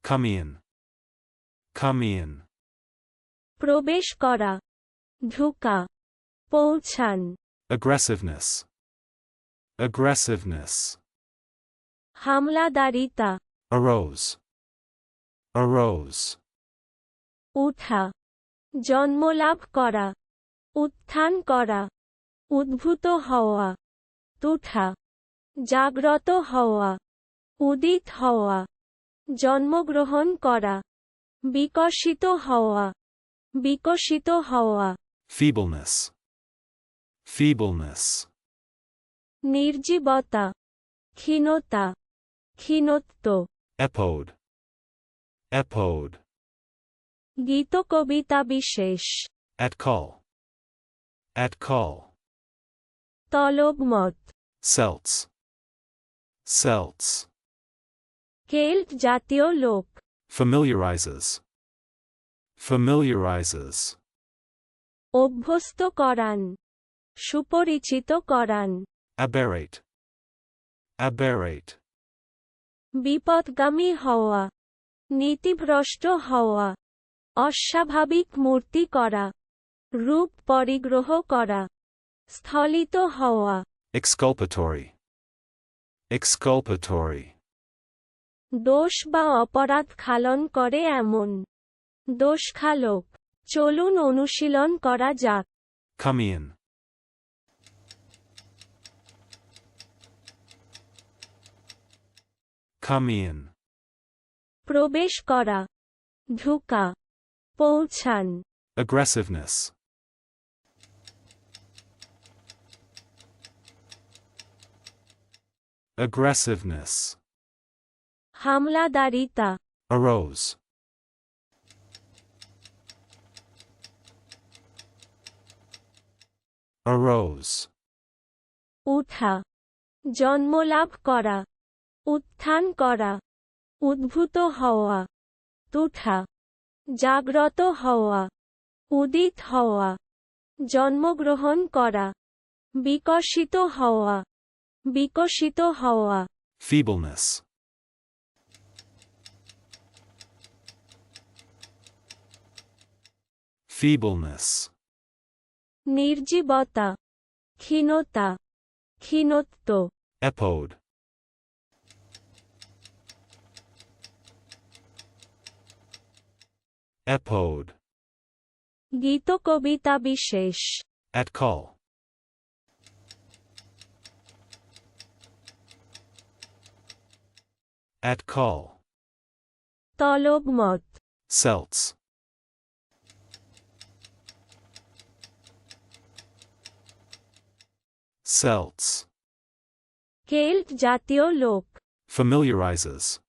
Come in. Come in. প্রবেশ করা, ঢোকা, পৌঁছান। Aggressiveness. Aggressiveness. হামলাদারিতা, Arose. Arose. উঠা, জন্মলাভ করা, উত্থান করা, উদ্ভূত হওয়া, তুঠা, জাগ্রত হওয়া, উদিত হওয়া, জন্মগ্রহণ করা, বিকশিত হওয়া, বিকশিত হওয়া। Feebleness. Feebleness. নির্জীবতা, ক্ষীণতা, ক্ষীণত্ব। Epode. Epode. গীতকবিতা বিশেষ। At call. At call. তলবমত, Celts. Celts. Killed জাতীয় লোক। Familiarizes. Familiarizes. অভ্যস্ত করান, সুপরিচিত করান। Aberrate. Aberrate. বিপথগামী হওয়া, নীতিভ্রষ্ট হওয়া, অস্বাভাবিক মূর্তি করা, রূপ পরিগ্রহ করা, স্থলিত হওয়া। Exculpatory. Exculpatory. দোষ বা অপরাধ খালন করে এমন। দোষখালক। চলুন অনুশীলন করা যাক। Come in. Come in. প্রবেশ করা, ঢোকা, পৌঁছান। Aggressiveness. Aggressiveness. হামলাদারিতা, Arose. Arose. উঠা, জন্মলাভ করা, উত্থান করা, উদ্ভূত হওয়া, তুঠা, জাগ্রত হওয়া, উদিত হওয়া, জন্মগ্রহণ করা, বিকশিত হওয়া, বিকশিত হওয়া। Feebleness. Feebleness. নির্জীবতা, ক্ষীণতা, ক্ষীণত্ব। Epode. Epode. গীতকবিতা বিশেষ। At call. At call. তলবমত, Celts. Celts. Killed জাতীয় লোক। Familiarizes.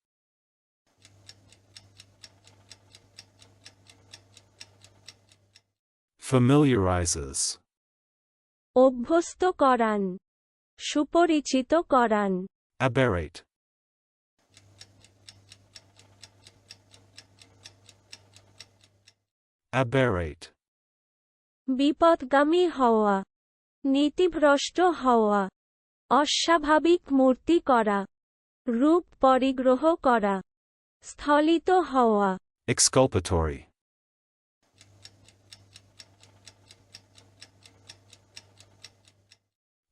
Familiarizes. অভ্যস্ত করান, সুপরিচিত করান। Aberrate. Aberrate. বিপথগামী হওয়া, নীতিভ্রষ্ট হওয়া, অস্বাভাবিক মূর্তি করা, রূপ পরিগ্রহ করা, স্থলিত হওয়া। Exculpatory.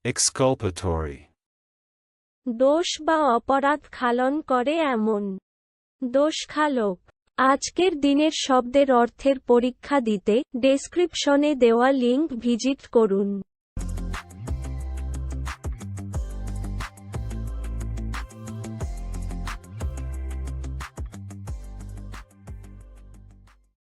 Exculpatory. দোষ বা অপরাধ খালন করে এমন। দোষখালক। আজকের দিনের শব্দের অর্থের পরীক্ষা দিতে ডেসক্রিপশনে দেওয়া লিংক ভিজিট করুন।